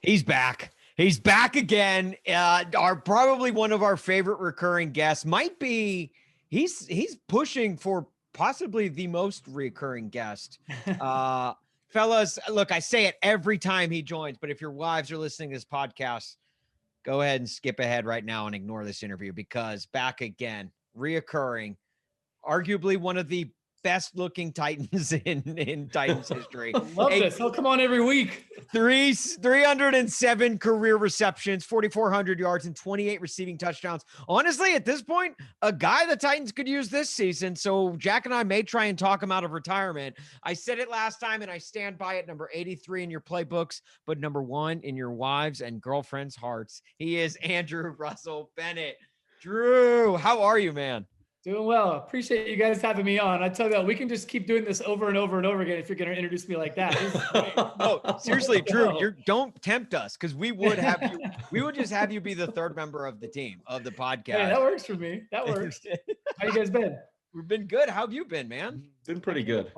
He's back. He's back again. Our probably one of our favorite recurring guests might be. He's pushing for possibly the most recurring guest. Fellas, look, I say it every time he joins, but if your wives are listening to this podcast, go ahead and skip ahead right now and ignore this interview because back again, reoccurring, arguably one of the best looking Titans in Titans history. Love this. He'll come on every week. 307 career receptions, 4,400 yards, and 28 receiving touchdowns. Honestly, at this point, a guy the Titans could use this season. So Jack and I may try and talk him out of retirement. I said it last time, and I stand by it. Number 83 in your playbooks, but number 1 in your wives' and girlfriends' hearts. He is Andrew Russell Bennett. Drew, how are you, man? Doing well. Appreciate you guys having me on. I tell you what, we can just keep doing this over and over and over again if you're going to introduce me like that. No, seriously, Drew, don't tempt us because we would have you. We would just have you be the third member of the team of the podcast. Yeah, that works for me. That works. How you guys been? We've been good. How have you been, man? Been pretty good.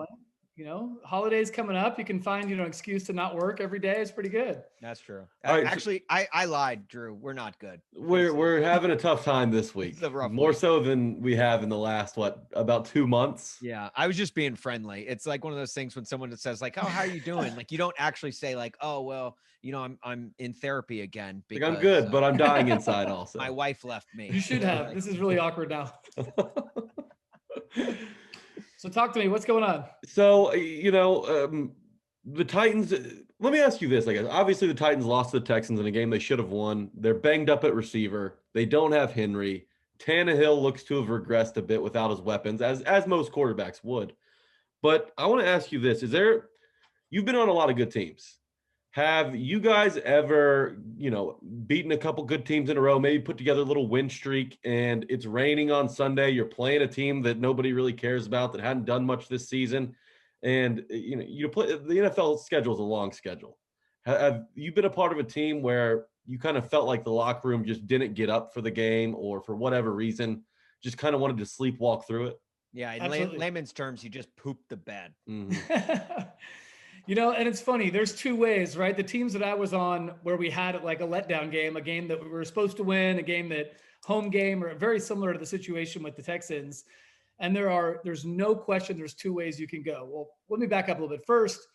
You know, holidays coming up. You can find, excuse to not work every day. It's pretty good. That's true. Right, actually, I lied, Drew. We're not good. We're having a tough time this week. More so than we have in the last, about 2 months? Yeah, I was just being friendly. It's like one of those things when someone says like, "Oh, how are you doing?" Like you don't actually say like, "Oh, well, I'm in therapy again." Because, I'm good, but I'm dying inside also. My wife left me. You should have. This is really awkward now. So talk to me. What's going on? So, the Titans, let me ask you this, I guess. Obviously, the Titans lost to the Texans in a game they should have won. They're banged up at receiver. They don't have Henry. Tannehill looks to have regressed a bit without his weapons, as most quarterbacks would. But I want to ask you this. You've been on a lot of good teams. Have you guys ever, beaten a couple good teams in a row, maybe put together a little win streak, and it's raining on Sunday, you're playing a team that nobody really cares about, that hadn't done much this season, and, you play the NFL schedule is a long schedule. Have you been a part of a team where you kind of felt like the locker room just didn't get up for the game or for whatever reason, just kind of wanted to sleepwalk through it? Yeah, in layman's terms, you just pooped the bed. Mm-hmm. And it's funny, there's two ways, right? The teams that I was on where we had like a letdown game, a game that we were supposed to win, a game that home game, or very similar to the situation with the Texans. And there's no question there's two ways you can go. Well, let me back up a little bit. First,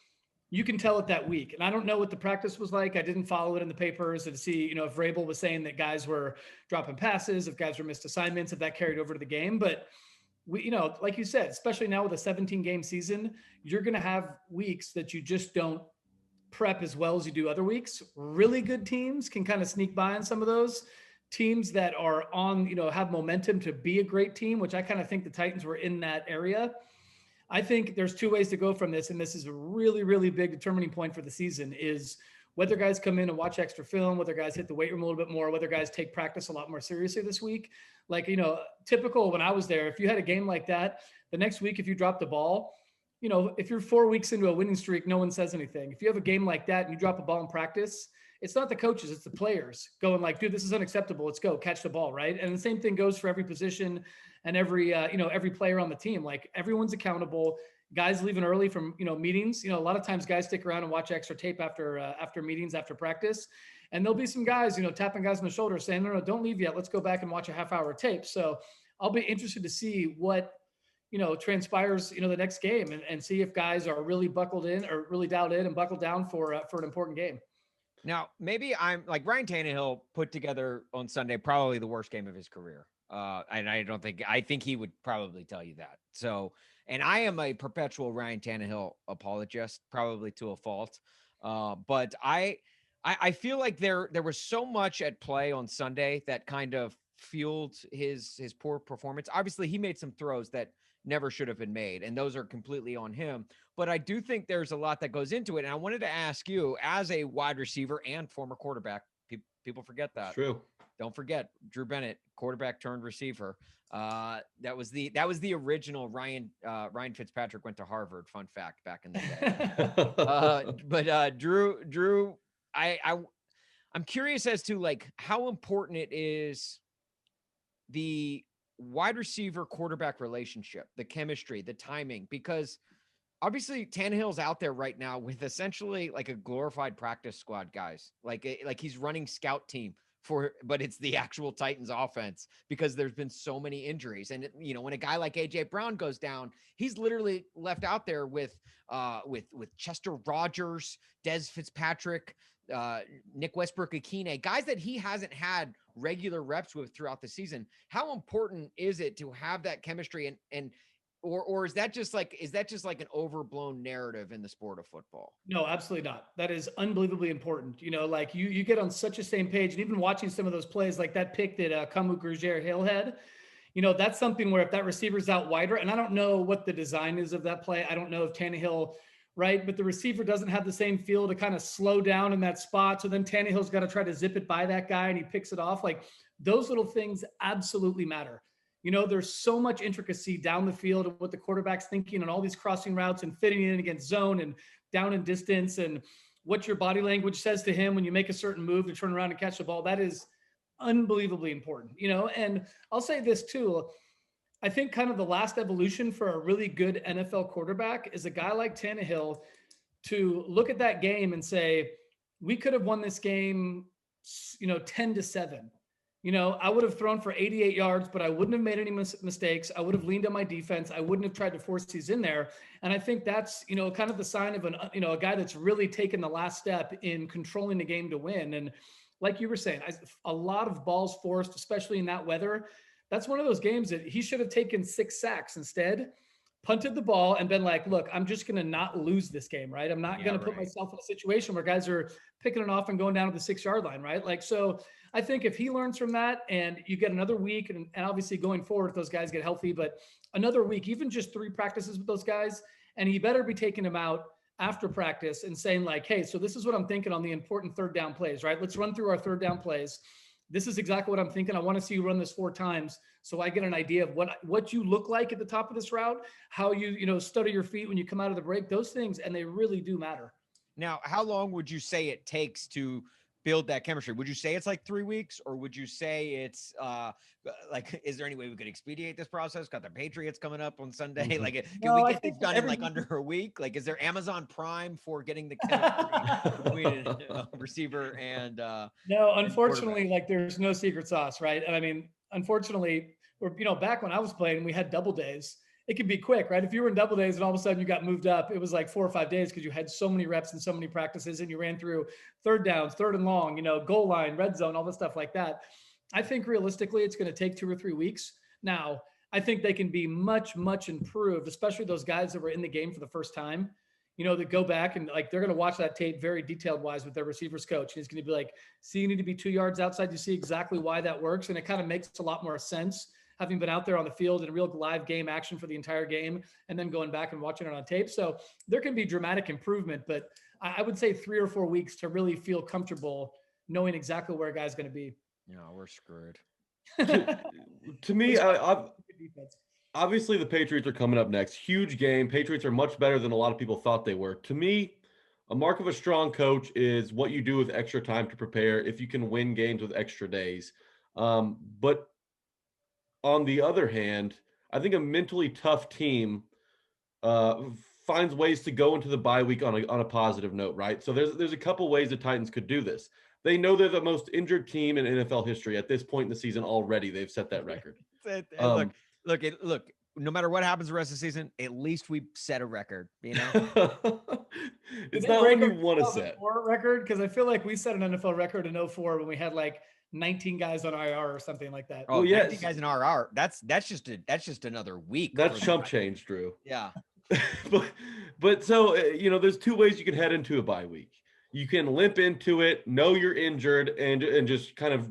you can tell it that week. And I don't know what the practice was like. I didn't follow it in the papers to see, if Vrabel was saying that guys were dropping passes, if guys were missed assignments, if that carried over to the game. But we, like you said, especially now with a 17-game season, you're going to have weeks that you just don't prep as well as you do other weeks. Really good teams can kind of sneak by on some of those. Teams that are on, have momentum to be a great team, which I kind of think the Titans were in that area. I think there's two ways to go from this, and this is a really, really big determining point for the season, is whether guys come in and watch extra film, whether guys hit the weight room a little bit more, whether guys take practice a lot more seriously this week. Like, typical when I was there, if you had a game like that, the next week, if you drop the ball, if you're 4 weeks into a winning streak, no one says anything. If you have a game like that and you drop a ball in practice, it's not the coaches, it's the players going like, dude, this is unacceptable. Let's go catch the ball. Right. And the same thing goes for every position and every player on the team. Like everyone's accountable. Guys leaving early from, meetings. A lot of times guys stick around and watch extra tape after meetings, after practice. And there'll be some guys, tapping guys on the shoulder saying, no, don't leave yet. Let's go back and watch a half-hour tape. So I'll be interested to see what, transpires, the next game and see if guys are really buckled in or really dialed in and buckled down for an important game. Now, maybe I'm like Ryan Tannehill put together on Sunday, probably the worst game of his career. And I think he would probably tell you that. So, and I am a perpetual Ryan Tannehill apologist, probably to a fault. But I feel like there was so much at play on Sunday that kind of fueled his poor performance. Obviously, he made some throws that never should have been made, and those are completely on him. But I do think there's a lot that goes into it. And I wanted to ask you, as a wide receiver and former quarterback, people forget that. True. Don't forget Drew Bennett, quarterback turned receiver. That was the original Ryan Fitzpatrick went to Harvard. Fun fact back in the day. But Drew, I'm curious as to like how important it is, the wide receiver quarterback relationship, the chemistry, the timing, because Obviously, Tannehill's out there right now with essentially like a glorified practice squad, guys. Like he's running scout team but it's the actual Titans offense because there's been so many injuries. And when a guy like AJ Brown goes down, he's literally left out there with Chester Rogers, Des Fitzpatrick, Nick Westbrook-Akine, guys that he hasn't had regular reps with throughout the season. How important is it to have that chemistry or is that just like an overblown narrative in the sport of football? No, absolutely not. That is unbelievably important. Like you get on such a same page, and even watching some of those plays, like that pick that Kamu Grugier-Hill had, that's something where if that receiver's out wider, and I don't know what the design is of that play. I don't know if Tannehill, right, but the receiver doesn't have the same feel to kind of slow down in that spot. So then Tannehill's got to try to zip it by that guy, and he picks it off. Like those little things absolutely matter. There's so much intricacy down the field of what the quarterback's thinking and all these crossing routes and fitting in against zone and down and distance and what your body language says to him when you make a certain move to turn around and catch the ball. That is unbelievably important, and I'll say this too. I think kind of the last evolution for a really good NFL quarterback is a guy like Tannehill to look at that game and say, we could have won this game, 10-7. I would have thrown for 88 yards, but I wouldn't have made any mistakes. I would have leaned on my defense. I wouldn't have tried to force these in there. And I think that's, kind of the sign of a guy that's really taken the last step in controlling the game to win. And like you were saying, a lot of balls forced, especially in that weather. That's one of those games that he should have taken 6 sacks instead, punted the ball and been like, look, I'm just going to not lose this game, right? I'm not going to put myself in a situation where guys are picking it off and going down to the 6-yard line, right? Like, so I think if he learns from that and you get another week and obviously going forward, if those guys get healthy, but another week, even just 3 practices with those guys, and he better be taking them out after practice and saying like, hey, so this is what I'm thinking on the important 3rd down plays, right? Let's run through our 3rd down plays. This is exactly what I'm thinking. I want to see you run this 4 times so I get an idea of what you look like at the top of this route, how you stutter your feet when you come out of the break, those things, and they really do matter. Now, how long would you say it takes to build that chemistry? Would you say it's like 3 weeks, or would you say it's is there any way we could expedite this process? Got the Patriots coming up on Sunday. Mm-hmm. Like, can we get this done in like under a week? Like, is there Amazon Prime for getting the chemistry between a receiver and no, unfortunately, like there's no secret sauce, right? And I mean, unfortunately, back when I was playing, we had double days. It could be quick, right? If you were in double days and all of a sudden you got moved up, it was like 4 or 5 days because you had so many reps and so many practices and you ran through 3rd downs, 3rd and long, goal line, red zone, all this stuff like that. I think realistically, it's going to take 2 or 3 weeks. Now, I think they can be much, much improved, especially those guys that were in the game for the first time, that go back and like, they're going to watch that tape very detailed wise with their receivers coach. And he's going to be like, see, you need to be 2 yards outside. You see exactly why that works. And it kind of makes a lot more sense having been out there on the field in real live game action for the entire game and then going back and watching it on tape. So there can be dramatic improvement, but I would say 3 or 4 weeks to really feel comfortable knowing exactly where a guy's going to be. No, we're screwed. To me, obviously the Patriots are coming up next. Huge game. Patriots are much better than a lot of people thought they were. To me, a mark of a strong coach is what you do with extra time to prepare, if you can win games with extra days. But on the other hand, I think a mentally tough team finds ways to go into the bye week on a positive note, right? So there's a couple ways the Titans could do this. They know they're the most injured team in NFL history at this point in the season already. They've set that record. Look, no matter what happens the rest of the season, at least we set a record, It's not what you want to set. Record, because I feel like we set an NFL record in 2004 when we had like 19 guys on IR or something like that. Oh, yes. 19 guys in IR. That's just another week. That's chump change, Drew. Yeah. but so, there's 2 ways you can head into a bye week. You can limp into it, know you're injured, and just kind of,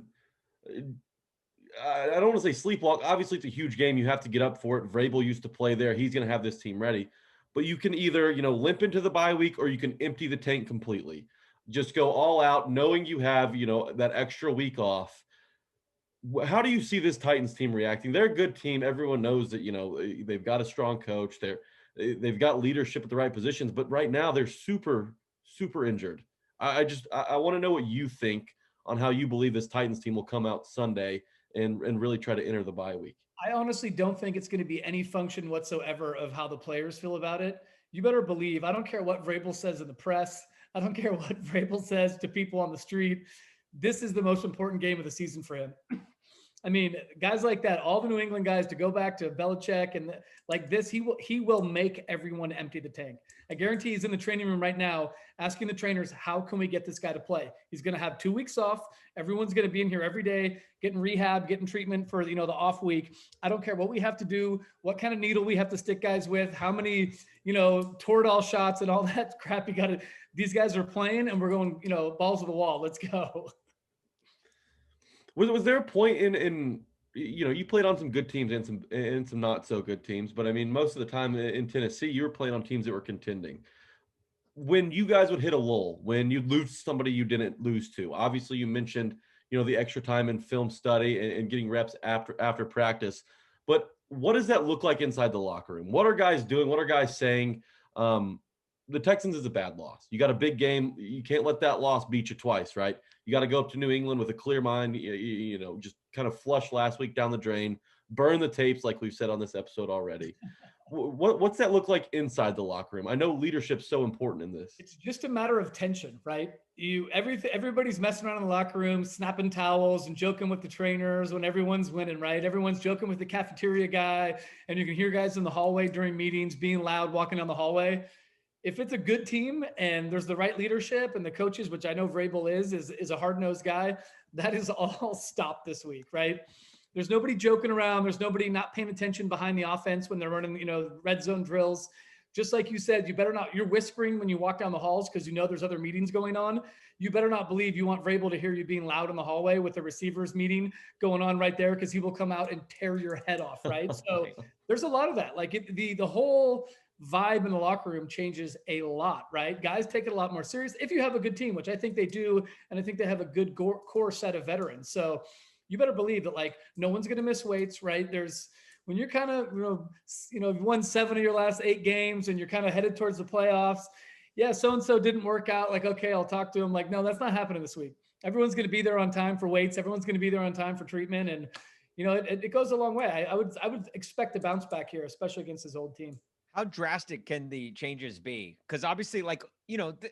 I don't want to say sleepwalk. Obviously, it's a huge game. You have to get up for it. Vrabel used to play there. He's going to have this team ready. But you can either, limp into the bye week, or you can empty the tank completely. Just go all out, knowing you have, that extra week off. How do you see this Titans team reacting? They're a good team. Everyone knows that, they've got a strong coach. They've got leadership at the right positions, but right now they're super, super injured. I want to know what you think on how you believe this Titans team will come out Sunday and really try to enter the bye week. I honestly don't think it's going to be any function whatsoever of how the players feel about it. you better believe, I don't care what Vrabel says in the press. I don't care what Vrabel says to people on the street. This is the most important game of the season for him. I mean, guys like that, all the New England guys, to go back to Belichick and like this, he will make everyone empty the tank. I guarantee he's in the training room right now asking the trainers, how can we get this guy to play? He's going to have 2 weeks off. Everyone's going to be in here every day, getting rehab, getting treatment for, the off week. I don't care what we have to do, what kind of needle we have to stick guys with, how many, Toradol shots and all that crap. These guys are playing and we're going, balls to the wall. Let's go. Was there a point in you played on some good teams and some not so good teams, but I mean, most of the time in Tennessee, you were playing on teams that were contending. When you guys would hit a lull, when you'd lose somebody you didn't lose to, obviously you mentioned, the extra time in film study and getting reps after practice, but what does that look like inside the locker room? What are guys doing? What are guys saying? The Texans is a bad loss. You got a big game. You can't let that loss beat you twice, right? You got to go up to New England with a clear mind, just kind of flush last week down the drain, burn the tapes like we've said on this episode already. What's that look like inside the locker room? I know leadership's so important in this. It's just a matter of tension, right? Everybody's messing around in the locker room, snapping towels and joking with the trainers when everyone's winning, right? Everyone's joking with the cafeteria guy, and you can hear guys in the hallway during meetings being loud, walking down the hallway. If it's a good team and there's the right leadership and the coaches, which I know Vrabel is a hard-nosed guy, that is all stopped this week, right? There's nobody joking around. There's nobody not paying attention behind the offense when they're running, red zone drills. Just like you said, you're whispering when you walk down the halls because there's other meetings going on. You better not believe you want Vrabel to hear you being loud in the hallway with the receivers meeting going on right there, because he will come out and tear your head off, right? So there's a lot of that. Like the whole vibe in the locker room changes a lot, right? Guys take it a lot more serious if you have a good team, which I think they do. And I think they have a good core set of veterans. So you better believe that no one's going to miss weights, right? When you're kind of, you've won 7 of your last 8 games and you're kind of headed towards the playoffs. Yeah. So-and-so didn't work out. Okay, I'll talk to him. No, that's not happening this week. Everyone's going to be there on time for weights. Everyone's going to be there on time for treatment. And, it goes a long way. I would expect a bounce back here, especially against his old team. How drastic can the changes be? Because obviously,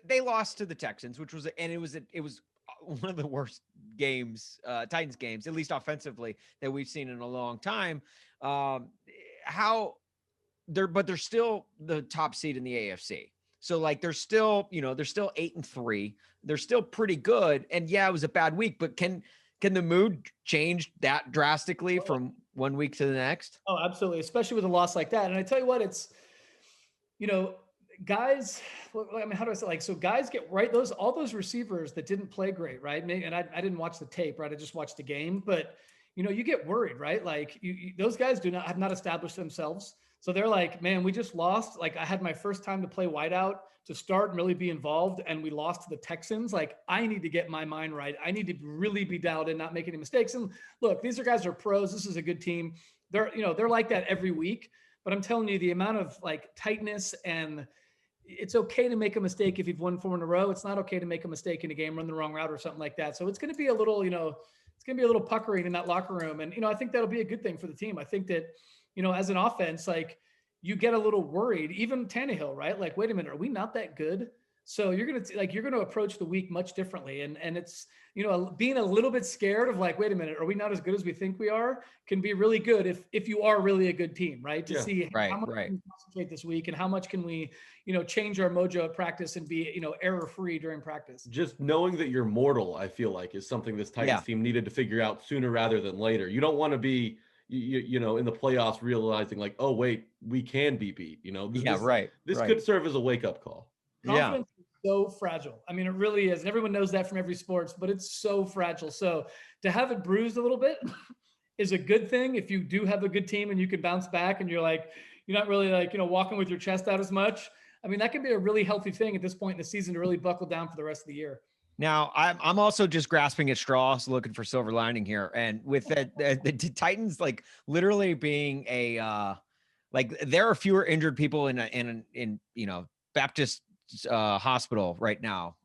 they lost to the Texans, which was, and it was one of the worst games, Titans games, at least offensively, that we've seen in a long time. But they're still the top seed in the AFC. So they're still 8-3. They're still pretty good. And yeah, it was a bad week, but can the mood change that drastically from one week to the next? Oh, absolutely. Especially with a loss like that. And I tell you what, it's, guys, how do I say, so guys get right. All those receivers that didn't play great, right? And I didn't watch the tape, right? I just watched the game, but you get worried, right? Those guys have not established themselves. So they're like, man, we just lost. I had my first time to play wideout to start and really be involved, and we lost to the Texans. I need to get my mind right. I need to really be dialed in, not make any mistakes. And look, these guys are pros. This is a good team. They're like that every week. But I'm telling you, the amount of tightness, and it's okay to make a mistake if you've won 4 in a row. It's not okay to make a mistake in a game, run the wrong route or something like that. So it's going to be a little, it's going to be a little puckering in that locker room. And, I think that'll be a good thing for the team. I think that, as an offense, you get a little worried, even Tannehill, right? Wait a minute, are we not that good? So you're going to approach the week much differently. And it's, being a little bit scared of wait a minute, are we not as good as we think we are, can be really good if you are really a good team, right? To see how much can we concentrate this week and how much can we, change our mojo at practice and be, error-free during practice. Just knowing that you're mortal, I feel like, is something this Titans team needed to figure out sooner rather than later. You don't want to be, in the playoffs realizing oh, wait, we can be beat, This could serve as a wake-up call. Confidence is so fragile. I mean, it really is. And everyone knows that from every sports, but it's so fragile. So to have it bruised a little bit is a good thing. If you do have a good team and you can bounce back and you're not really walking with your chest out as much. I mean, that can be a really healthy thing at this point in the season to really buckle down for the rest of the year. Now, I'm also just grasping at straws, looking for silver lining here. And with the Titans, literally being there are fewer injured people in Baptist hospital right now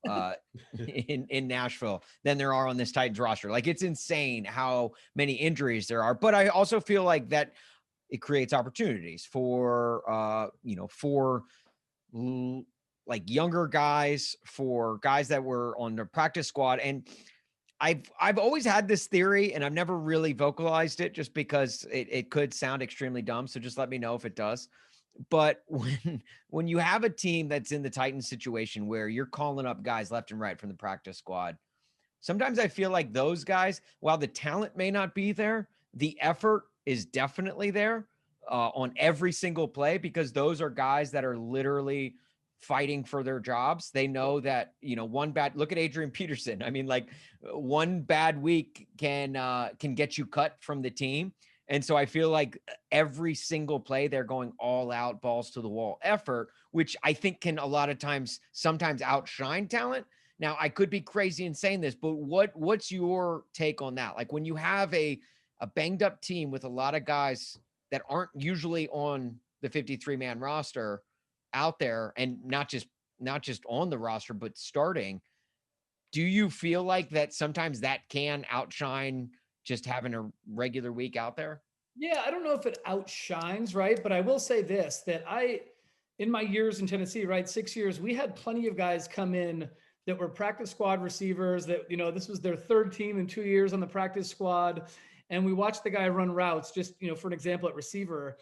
in Nashville than there are on this Titans roster. It's insane how many injuries there are. But I also feel that it creates opportunities for like younger guys, for guys that were on the practice squad. And I've always had this theory, and I've never really vocalized it just because it could sound extremely dumb. So just let me know if it does. But when you have a team that's in the Titans situation where you're calling up guys left and right from the practice squad, sometimes I feel like those guys, while the talent may not be there, the effort is definitely there on every single play, because those are guys that are literally fighting for their jobs. They know that, one bad look at Adrian Peterson. I mean, like, one bad week can get you cut from the team. And so I feel like every single play they're going all out, balls to the wall effort, which I think can a lot of times sometimes outshine talent. Now, I could be crazy in saying this, but what's your take on that? Like, when you have a banged up team with a lot of guys that aren't usually on the 53-man roster out there, and not just on the roster, but starting, do you feel like that sometimes that can outshine just having a regular week out there? Yeah, I don't know if it outshines, right? But I will say this, that in my years in Tennessee, right, 6 years, we had plenty of guys come in that were practice squad receivers that, this was their third team in 2 years on the practice squad. And we watched the guy run routes, just, for an example, at receiver.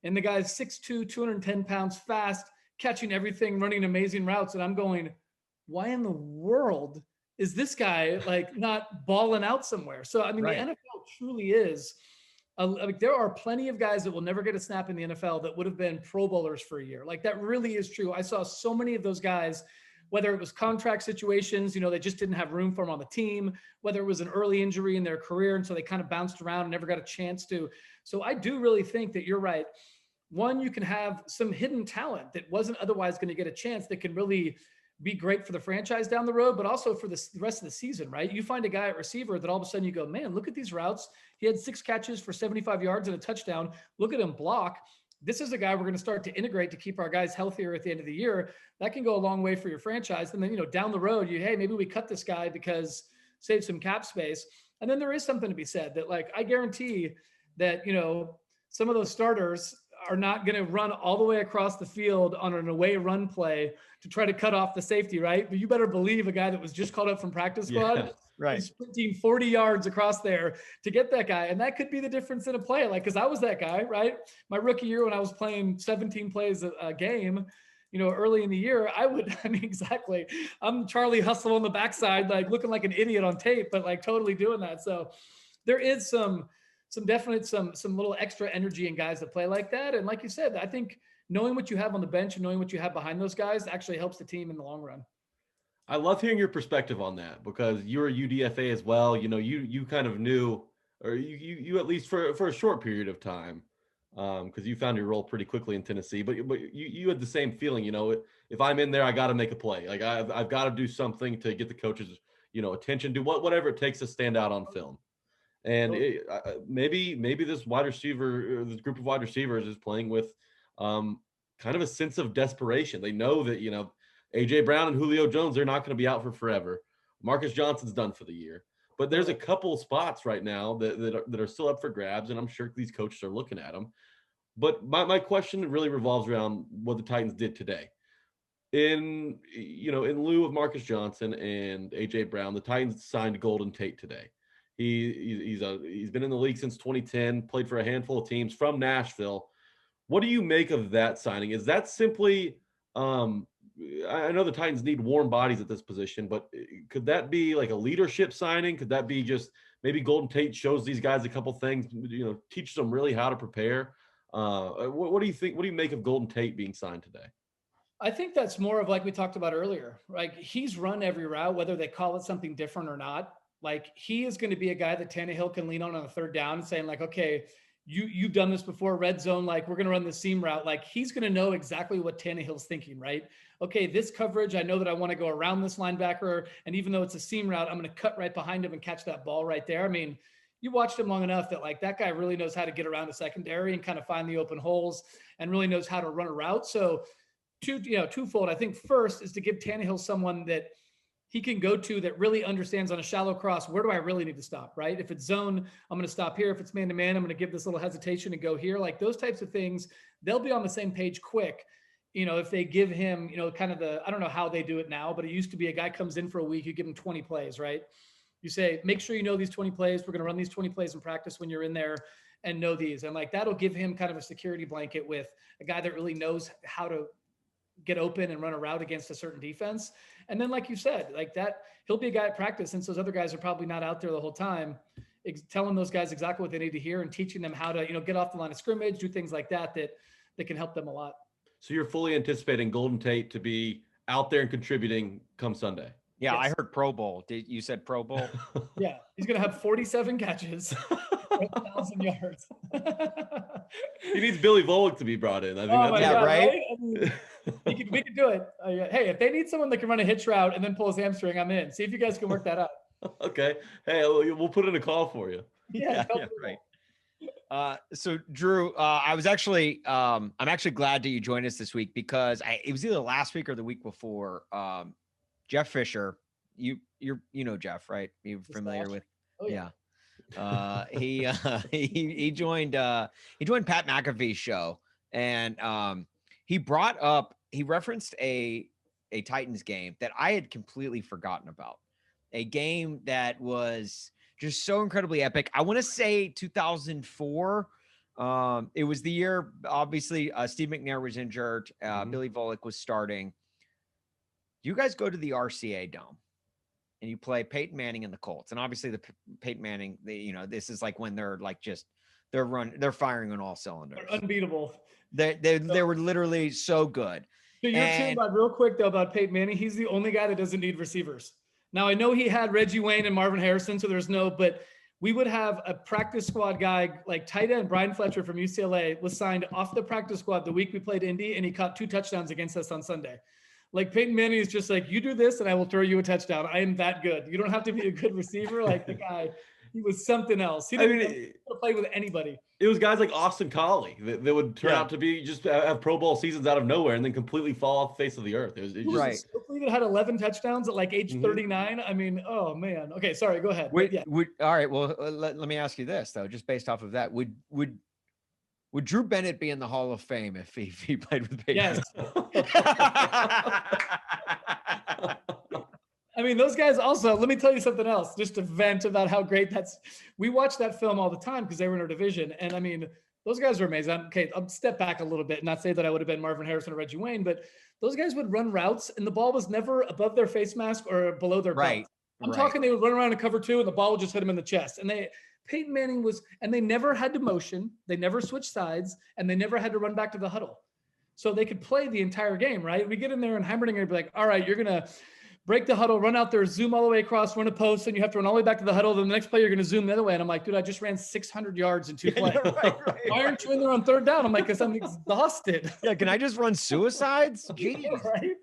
And the guy's 6'2", 210 pounds, fast, catching everything, running amazing routes. And I'm going, why in the world is this guy like not balling out somewhere? So, I mean, Right. The NFL truly is, like, there are plenty of guys that will never get a snap in the NFL that would have been Pro Bowlers for a year. Like, that really is true. I saw so many of those guys, whether it was contract situations, they just didn't have room for them on the team, whether it was an early injury in their career, and so they kind of bounced around and never got a chance to. So I do really think that you're right. One, you can have some hidden talent that wasn't otherwise going to get a chance that can really be great for the franchise down the road, but also for the rest of the season, right? You find a guy at receiver that all of a sudden you go, man, look at these routes. He had 6 catches for 75 yards and a touchdown. Look at him block. This is a guy we're going to start to integrate to keep our guys healthier at the end of the year. That can go a long way for your franchise. And then, down the road, hey, maybe we cut this guy because save some cap space. And then there is something to be said that, like, I guarantee that, some of those starters are not going to run all the way across the field on an away run play to try to cut off the safety, right? But you better believe a guy that was just called up from practice squad is sprinting 40 yards across there to get that guy. And that could be the difference in a play. Like, because I was that guy, right? My rookie year when I was playing 17 plays a game, early in the year, exactly. I'm Charlie Hustle on the backside, like looking like an idiot on tape, but like totally doing that. So there is some little extra energy in guys that play like that. And like you said, I think knowing what you have on the bench and knowing what you have behind those guys actually helps the team in the long run. I love hearing your perspective on that, because you're a UDFA as well. You kind of knew, or you at least for a short period of time, because you found your role pretty quickly in Tennessee. But you had the same feeling. If I'm in there, I got to make a play. Like, I've got to do something to get the coaches, attention. Do whatever it takes to stand out on film. And maybe this wide receiver, this group of wide receivers, is playing with kind of a sense of desperation. They know that AJ Brown and Julio Jones, they're not going to be out for forever. Marcus Johnson's done for the year, but there's a couple spots right now that are still up for grabs, and I'm sure these coaches are looking at them. But my question really revolves around what the Titans did today. In lieu of Marcus Johnson and AJ Brown, the Titans signed Golden Tate today. He's been in the league since 2010, played for a handful of teams from Nashville. What do you make of that signing? Is that simply, I know the Titans need warm bodies at this position, but could that be like a leadership signing? Could that be just maybe Golden Tate shows these guys a couple things, teaches them really how to prepare? What do you think? What do you make of Golden Tate being signed today? I think that's more of, like we talked about earlier, like, he's run every route, whether they call it something different or not. Like, he is going to be a guy that Tannehill can lean on a third down and saying, like, okay, you've done this before, red zone, like, we're going to run the seam route. Like, he's going to know exactly what Tannehill's thinking, right? Okay, this coverage, I know that I want to go around this linebacker, and even though it's a seam route, I'm going to cut right behind him and catch that ball right there. I mean, you watched him long enough that, like, that guy really knows how to get around the secondary and kind of find the open holes and really knows how to run a route. So twofold. I think first is to give Tannehill someone that he can go to that really understands on a shallow cross, where do I really need to stop, right? If it's zone, I'm going to stop here. If it's man-to-man, I'm going to give this little hesitation and go here. Like, those types of things, they'll be on the same page quick. if they give him, kind of I don't know how they do it now, but it used to be a guy comes in for a week, you give him 20 plays, right? You say, make sure you know these 20 plays. We're going to run these 20 plays in practice when you're in there and know these. And like, that'll give him kind of a security blanket with a guy that really knows how to get open and run a route against a certain defense. And then, like you said, like that, he'll be a guy at practice, since those other guys are probably not out there the whole time, telling those guys exactly what they need to hear and teaching them how to, get off the line of scrimmage, do things like that can help them a lot. So you're fully anticipating Golden Tate to be out there and contributing come Sunday? Yeah, Yes. I heard Pro Bowl. You said Pro Bowl? Yeah, he's going to have 47 catches, 1,000 yards. He needs Billy Volek to be brought in. I think my that's God, right? I mean, we could do it. Hey, if they need someone that can run a hitch route and then pull his hamstring, I'm in. See if you guys can work that out. Okay. Hey, we'll put in a call for you. Yeah, right. So Drew, I was actually, I'm actually glad that you joined us this week, because it was either last week or the week before. Jeff Fisher, you know Jeff, right? You're familiar with? Oh, yeah. He joined Pat McAfee's show, and he referenced a Titans game that I had completely forgotten about. A game that was just so incredibly epic. I want to say 2004. It was the year, obviously, Steve McNair was injured. Billy Volek was starting. You guys go to the RCA Dome and you play Peyton Manning and the Colts. And obviously the Peyton Manning, this is like when they're like they're firing on all cylinders. They're unbeatable. They were literally so good. So you're saying about real quick though about Peyton Manning, he's the only guy that doesn't need receivers. Now I know he had Reggie Wayne and Marvin Harrison, so but we would have a practice squad guy like tight end Brian Fletcher from UCLA was signed off the practice squad the week we played Indy, and he caught 2 touchdowns against us on Sunday. Like Peyton Manning is just like, you do this and I will throw you a touchdown. I am that good. You don't have to be a good receiver. Like the guy, he was something else. He didn't play with anybody. It was guys like Austin Collie that would turn out to be just have Pro Bowl seasons out of nowhere and then completely fall off the face of the earth. It was just, right. That had 11 touchdowns at like age 39. I mean, oh man. Okay, sorry. Go ahead. All right. Well, let me ask you this though, just based off of that, would Drew Bennett be in the Hall of Fame if he played with Peyton? Yes. I mean, those guys also, let me tell you something else, just to vent about how great we watch that film all the time because they were in our division. And I mean, those guys are amazing. I'll step back a little bit and not say that I would have been Marvin Harrison or Reggie Wayne, but those guys would run routes and the ball was never above their face mask or below their belt. I'm talking, they would run around in cover 2 and the ball would just hit them in the chest. And Peyton Manning and they never had to motion, they never switched sides, and they never had to run back to the huddle. So they could play the entire game, right? We get in there and Heimerdinger would be like, all right, you're going to break the huddle, run out there, zoom all the way across, run a post, and you have to run all the way back to the huddle. Then the next play, you're going to zoom the other way. And I'm like, dude, I just ran 600 yards in 2 plays. Why aren't you in there on 3rd down? I'm like, because I'm exhausted. Yeah, can I just run suicides? Jeez. Right?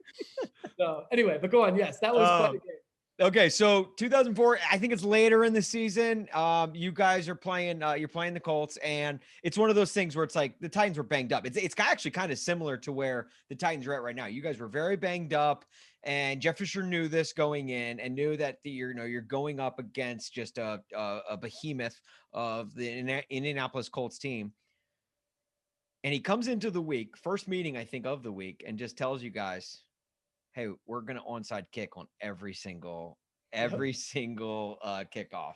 So anyway, but go on. Yes, that was quite a game. Okay, so 2004, I think it's later in the season. You guys are playing, you're playing the Colts, and it's one of those things where it's like the Titans were banged up. It's actually kind of similar to where the Titans are at right now. You guys were very banged up, and Jeff Fisher knew this going in and knew that you're going up against just a behemoth of the Indianapolis Colts team. And he comes into the week, first meeting, I think, of the week, and just tells you guys, hey, we're going to onside kick on every single kickoff.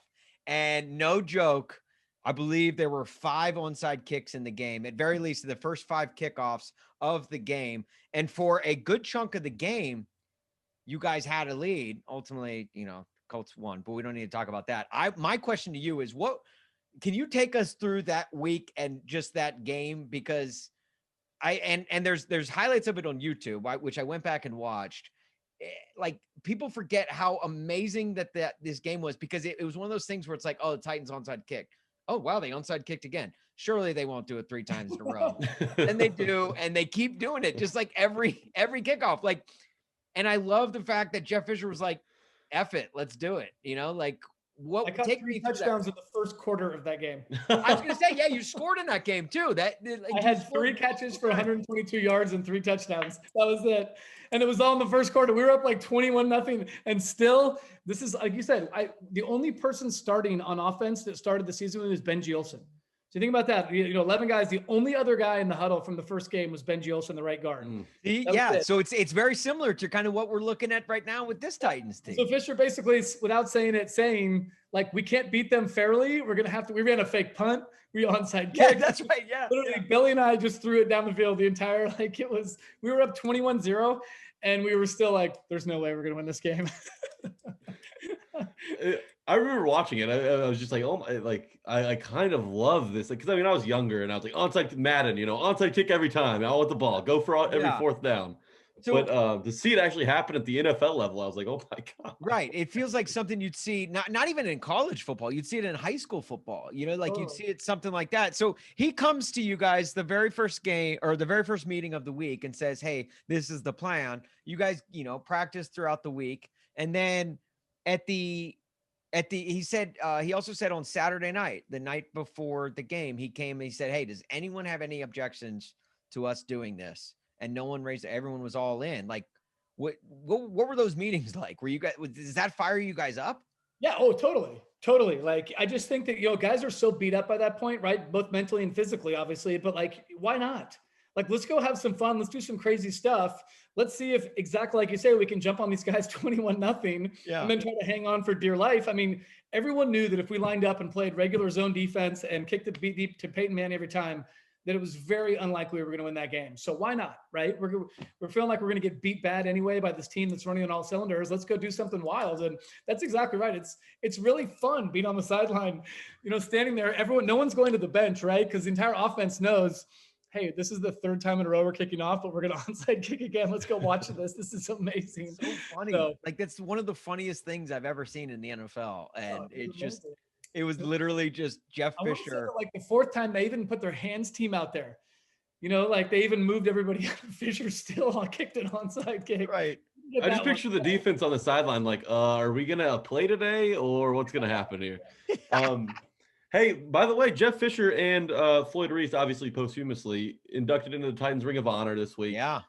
And no joke, I believe there were 5 onside kicks in the game, at very least the first 5 kickoffs of the game. And for a good chunk of the game, you guys had a lead. Ultimately, Colts won, but we don't need to talk about that. My question to you is, can you take us through that week and just that game? Because there's highlights of it on YouTube, which I went back and watched. Like, people forget how amazing that this game was, because it was one of those things where it's like, oh, the Titans onside kick. Oh, wow, they onside kicked again. Surely they won't do it 3 times in a row. And they do, and they keep doing it, just like every kickoff. Like, and I love the fact that Jeff Fisher was like, F it, let's do it. I got 3 touchdowns in the first quarter of that game. I was going to say, yeah, you scored in that game too. I had 3 catches for 122 yards and 3 touchdowns. That was it. And it was all in the first quarter. We were up like 21-0. And still, this is, like you said, the only person starting on offense that started the season was Benji Olsen. So think about that. 11 guys. The only other guy in the huddle from the first game was Benji Olsen, the right guard. Yeah. So it's very similar to kind of what we're looking at right now with this Titans team. So Fisher basically, without saying like, we can't beat them fairly. We're going to have to, we ran a fake punt. We onside kick. Yeah, that's right. Yeah. Literally, Billy and I just threw it down the field the entire, we were up 21-0 and we were still like, there's no way we're going to win this game. I remember watching it. I was just like, oh my, like I kind of love this. Because I was younger and I was like, onside Madden, onside kick every time. I want the ball. Go for every fourth down. So, but to see it actually happen at the NFL level, I was like, oh my God. Right. It feels like something you'd see, not even in college football. You'd see it in high school football, you'd see it something like that. So he comes to you guys the very first game or the very first meeting of the week and says, hey, this is the plan. You guys, practice throughout the week. And then he also said on Saturday night, the night before the game, he came and he said, hey, does anyone have any objections to us doing this? And no one raised it. Everyone was all in. Like, what were those meetings like? Were you guys, does that fire you guys up? Yeah. Oh, totally. Like, I just think that, guys are so beat up by that point, right? Both mentally and physically, obviously, but like, why not? Like, let's go have some fun. Let's do some crazy stuff. Let's see if, exactly like you say, we can jump on these guys 21-0 and then try to hang on for dear life. I mean, everyone knew that if we lined up and played regular zone defense and kicked it deep to Peyton Manning every time, that it was very unlikely we were going to win that game. So why not, right? We're feeling like we're going to get beat bad anyway by this team that's running on all cylinders. Let's go do something wild. And that's exactly right. It's really fun being on the sideline, standing there. No one's going to the bench, right? Because the entire offense knows, hey, this is the third time in a row we're kicking off, but we're going to onside kick again. Let's go watch this. This is amazing. So funny. That's one of the funniest things I've ever seen in the NFL. And it was literally just Jeff Fisher. Like the fourth time they even put their hands team out there, like they even moved everybody. Fisher still kicked an onside kick. Right. I just picture the defense on the sideline. Like, are we going to play today or what's going to happen here? Hey, by the way, Jeff Fisher and Floyd Reese, obviously posthumously inducted into the Titans Ring of Honor this week. Yeah.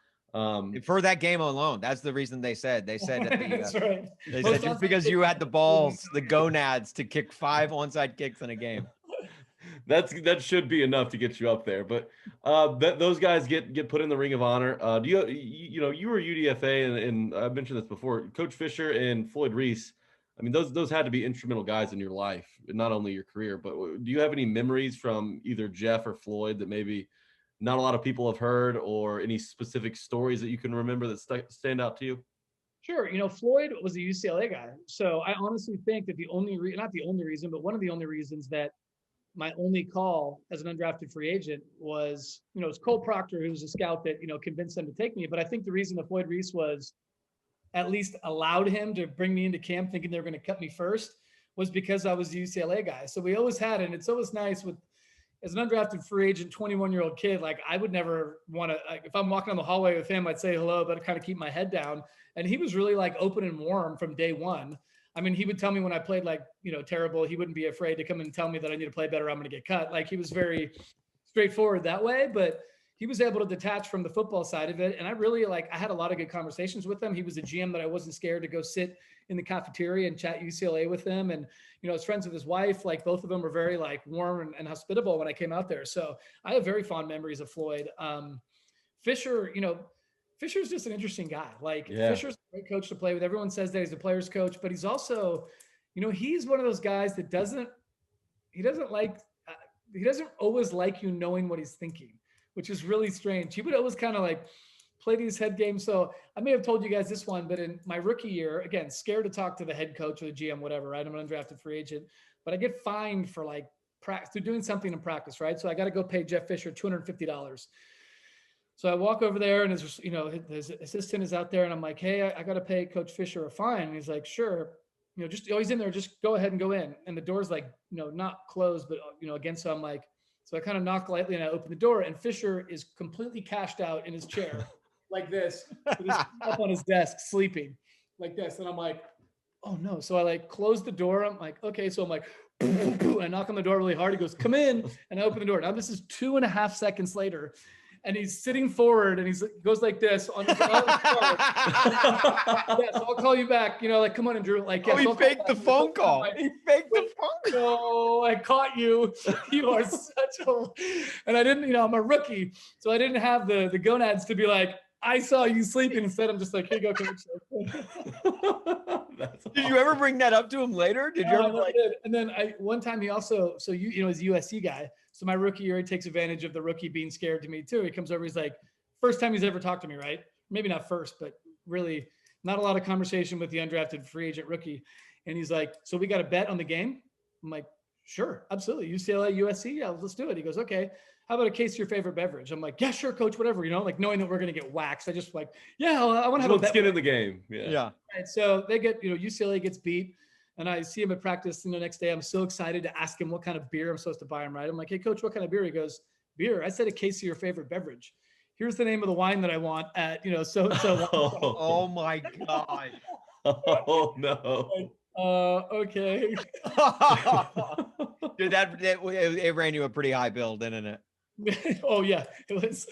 For that game alone, that's the reason they said that that's right. They said just because you had the balls, the gonads to kick 5 onside kicks in a game. That should be enough to get you up there. But those guys get put in the Ring of Honor. You were UDFA, and I mentioned this before. Coach Fisher and Floyd Reese. I mean, those had to be instrumental guys in your life, not only your career. But do you have any memories from either Jeff or Floyd that maybe not a lot of people have heard, or any specific stories that you can remember that stand out to you? Sure. Floyd was a UCLA guy. So I honestly think that not the only reason, but one of the only reasons that my only call as an undrafted free agent was, it was Cole Proctor, who was a scout that, convinced them to take me. But I think the reason that Floyd Reese was at least allowed him to bring me into camp thinking they were going to cut me first was because I was a UCLA guy. So we always had, and it's always nice as an undrafted free agent, 21-year-old kid, like I would never want to, if I'm walking on the hallway with him, I'd say hello, but I'd kind of keep my head down. And he was really like open and warm from day one. I mean, he would tell me when I played terrible, he wouldn't be afraid to come and tell me that I need to play better, I'm going to get cut. Like he was very straightforward that way, but he was able to detach from the football side of it. And I really I had a lot of good conversations with him. He was a GM that I wasn't scared to go sit in the cafeteria and chat UCLA with him. And, I was friends with his wife. Like both of them were very warm and hospitable when I came out there. So I have very fond memories of Floyd. Fisher, Fisher's just an interesting guy. Fisher's a great coach to play with. Everyone says that he's a player's coach, but he's also, he's one of those guys that doesn't always like you knowing what he's thinking, which is really strange. He would always kind of play these head games. So I may have told you guys this one, but in my rookie year, again, scared to talk to the head coach or the GM, whatever, right? I'm an undrafted free agent, but I get fined for practice, through doing something in practice, right? So I got to go pay Jeff Fisher $250. So I walk over there and his assistant is out there and I'm like, hey, I got to pay Coach Fisher a fine. And he's like, sure. He's in there, just go ahead and go in. And the door's not closed, but again, so I'm like, so I kind of knock lightly and I open the door and Fisher is completely cashed out in his chair like this, with his up on his desk, sleeping like this. And I'm like, oh no. So I close the door. I'm like, okay. So I'm like, boom, boom, I knock on the door really hard. He goes, come in. And I open the door. Now this is 2.5 seconds later. And he's sitting forward and he goes like this on his yeah, so I'll call you back. Come on, Andrew. He faked the phone call. He faked the Oh, I caught you. You are such a, and I didn't, I'm a rookie. So I didn't have the gonads to be like, I saw you sleeping. Instead, I'm just like, here you go, coach. Did you ever bring that up to him later? Did you ever did. And then one time he also, so he's a USC guy. So my rookie year, he takes advantage of the rookie being scared to me too. He comes over, he's like, first time he's ever talked to me, right? Maybe not first, but really not a lot of conversation with the undrafted free agent rookie. And he's like, so we got a bet on the game? I'm like, sure, absolutely. UCLA, USC, yeah, let's do it. He goes, okay. How about a case of your favorite beverage? I'm like, yeah, sure, coach, whatever, like knowing that we're going to get waxed. I just like, yeah, I want to have a skin in the game. Yeah. Right, so they get, UCLA gets beat and I see him at practice the next day. I'm so excited to ask him what kind of beer I'm supposed to buy him, right? I'm like, hey, coach, what kind of beer? He goes, beer. I said a case of your favorite beverage. Here's the name of the wine that I want at, so. Oh my God. Oh no. Okay. Dude, it ran you a pretty high bill, didn't it? Oh yeah, it was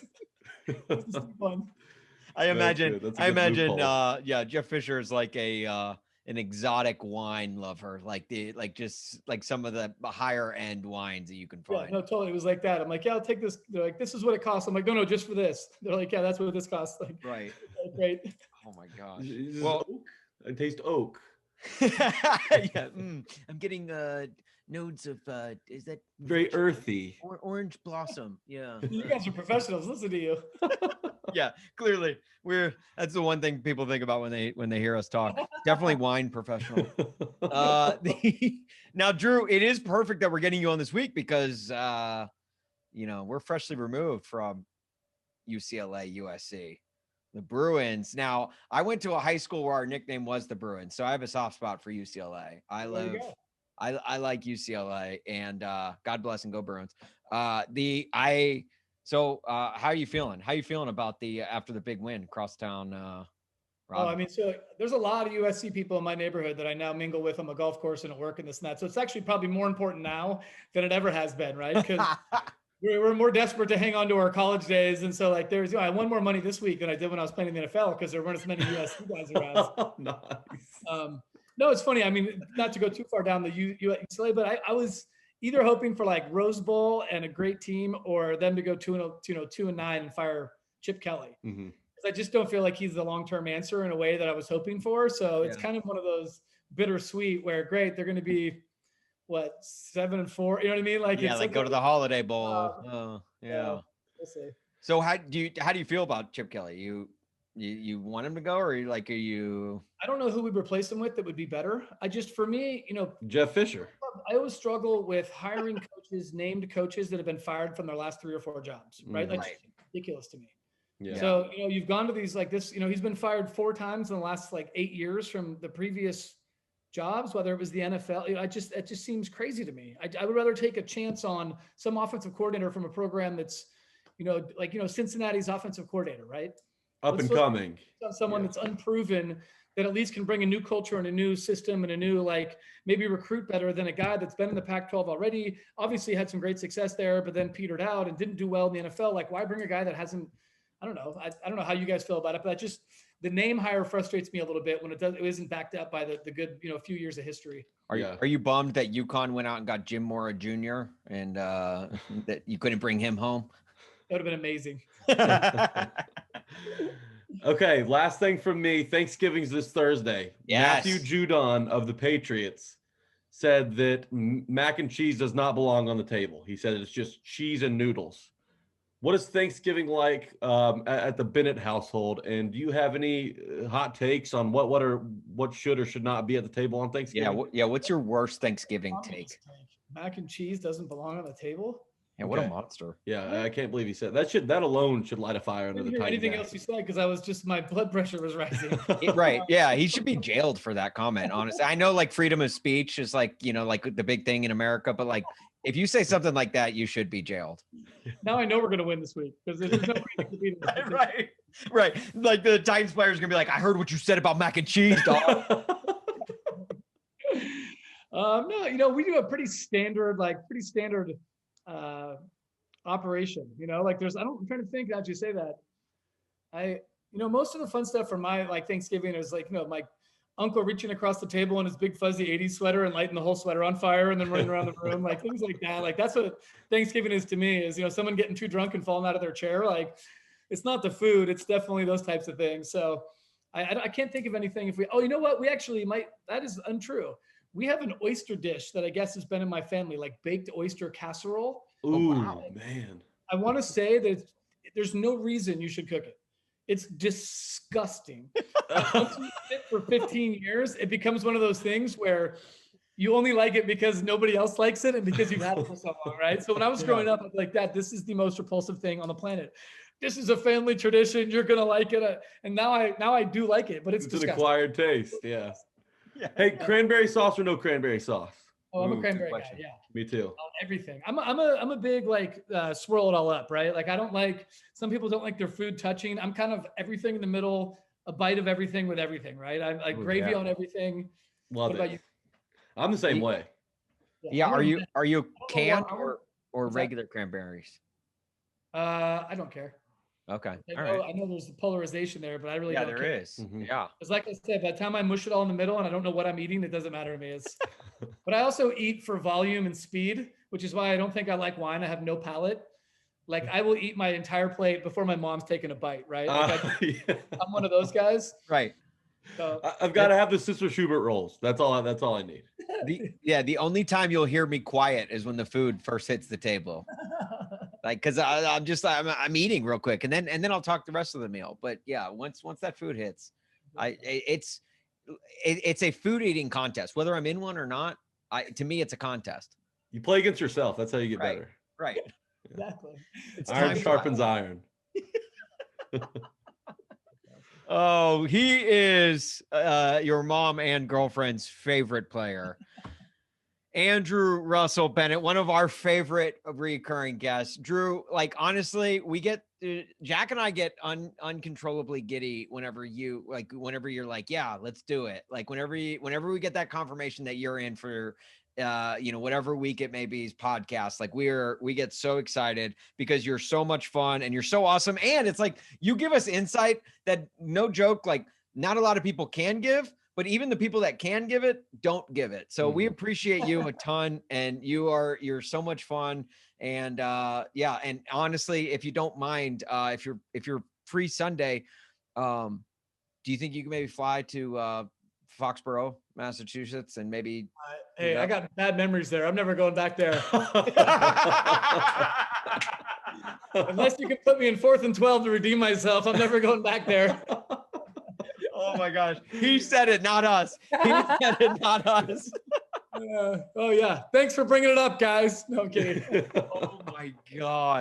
fun. I imagine. Jeff Fisher is like an exotic wine lover, like some of the higher end wines that you can find. Yeah, no, totally. It was like that. I'm like, yeah, I'll take this. They're like, this is what it costs. I'm like, no, just for this. They're like, yeah, that's what this costs. Like, right. Great. Oh my gosh. Well, I taste oak. Yeah, I'm getting nodes of is that very earthy orange blossom? Yeah. You guys are professionals. Listen to you. Yeah, clearly that's the one thing people think about when they hear us talk. Definitely wine professional. Now, Drew, it is perfect that we're getting you on this week because we're freshly removed from UCLA, USC. The Bruins. Now, I went to a high school where our nickname was the Bruins, so I have a soft spot for UCLA. I like UCLA, and God bless and go Bruins. How are you feeling? How are you feeling about after the big win across town? So there's a lot of USC people in my neighborhood that I now mingle with on the golf course and at work and this and that. So it's actually probably more important now than it ever has been, right? Because we're more desperate to hang on to our college days. And so like I won more money this week than I did when I was playing in the NFL because there weren't as many USC guys around. Oh, nice. No, it's funny. I mean, not to go too far down the UCLA, but I was either hoping for like Rose Bowl and a great team or them to go 2-9 and fire Chip Kelly. Mm-hmm. I just don't feel like he's the long-term answer in a way that I was hoping for. So it's kind of one of those bittersweet where great, they're going to be 7-4, you know what I mean? Like, go to the Holiday Bowl. Yeah. We'll see. So how do you feel about Chip Kelly? You want him to go, or are you? I don't know who we'd replace him with that would be better. For me, Jeff Fisher. I always struggle with hiring named coaches that have been fired from their last 3 or 4 jobs, right? That's ridiculous to me. Yeah. So, you've gone to these like this, he's been fired 4 times in the last 8 years from the previous jobs, whether it was the NFL. It just seems crazy to me. I would rather take a chance on some offensive coordinator from a program that's, Cincinnati's offensive coordinator, right? Up and coming. Someone that's unproven that at least can bring a new culture and a new system and a new, maybe recruit better than a guy that's been in the Pac-12 already, obviously had some great success there, but then petered out and didn't do well in the NFL. Like, why bring a guy that hasn't, I don't know. I don't know how you guys feel about it, but the name hire frustrates me a little bit when it isn't backed up by the good, few years of history. Are you bummed that UConn went out and got Jim Mora Jr. and that you couldn't bring him home? That would have been amazing. Okay, last thing from me. Thanksgiving's this Thursday. Yes. Matthew Judon of the Patriots said that mac and cheese does not belong on the table. He said it's just cheese and noodles. What is Thanksgiving like at the Bennett household? And do you have any hot takes on what should or should not be at the table on Thanksgiving? Yeah. What's your worst Thanksgiving take? Mac and cheese doesn't belong on the table? Yeah, what a monster. Yeah, I can't believe he said that. That alone should light a fire under the Titans. Anything else you said? Because my blood pressure was rising. Right. Yeah, he should be jailed for that comment, honestly. I know freedom of speech is the big thing in America, but if you say something like that, you should be jailed. Now I know we're going to win this week because there's no way to beat them. Right. Like the Titans players are going to be like, I heard what you said about mac and cheese, dog. No, we do a pretty standard operation, I'm trying to think how'd you say that. Most of the fun stuff for my Thanksgiving is uncle reaching across the table in his big fuzzy 80s sweater and lighting the whole sweater on fire and then running around the room, like things like that. Like that's what Thanksgiving is to me, is, someone getting too drunk and falling out of their chair. Like it's not the food, it's definitely those types of things. So I can't think of anything. You know what? We actually might, that is untrue. We have an oyster dish that I guess has been in my family, like baked oyster casserole. Ooh, wow. Man. I want to say that there's no reason you should cook it. It's disgusting. Once you eat it for 15 years, it becomes one of those things where you only like it because nobody else likes it and because you've had it for so long, right? So when I was growing up, I was like, Dad, this is the most repulsive thing on the planet. This is a family tradition. You're gonna like it, and now I do like it, but it's an acquired taste. Yeah. Hey, cranberry sauce or no cranberry sauce? Oh, I'm a cranberry guy. Yeah. Me too. Everything. I'm a big swirl it all up, right? Like I don't like, some people don't like their food touching. I'm kind of everything in the middle, a bite of everything with everything, right? I like gravy on everything. Love it. About you? I'm the same way. Yeah. Are you canned or regular cranberries? I don't care. Okay. I know there's a polarization there, but I really don't care. There is. Mm-hmm. Yeah. It's like I said, by the time I mush it all in the middle and I don't know what I'm eating, it doesn't matter to me. But I also eat for volume and speed, which is why I don't think I like wine. I have no palate. Like I will eat my entire plate before my mom's taking a bite, right? I'm one of those guys. Right. So, I've got to have the Sister Schubert rolls. That's all I need. The only time you'll hear me quiet is when the food first hits the table. Like, cause I'm eating real quick and then I'll talk the rest of the meal. But yeah, once that food hits, it's a food eating contest, whether I'm in one or not. To me, it's a contest. You play against yourself. That's how you get better. Right. Exactly. Iron sharpens iron. Oh, he is your mom and girlfriend's favorite player. Andrew Russell Bennett, one of our favorite recurring guests. Drew, like, honestly, Jack and I get uncontrollably giddy whenever you're like, yeah, let's do it. Like whenever we get that confirmation that you're in for, whatever week it may be's podcast, like we get so excited because you're so much fun and you're so awesome. And it's like, you give us insight that, no joke, like not a lot of people can give, but even the people that can give it don't give it. So we appreciate you a ton, and you're so much fun. And and honestly, if you don't mind, if you're free Sunday, do you think you can maybe fly to Foxborough, Massachusetts, and maybe? Hey, I got bad memories there. I'm never going back there. Unless you can put me in 4th and 12 to redeem myself, I'm never going back there. Oh my gosh. He said it, not us. He said it, not us. Oh yeah. Thanks for bringing it up, guys. No, I'm kidding. Oh my God.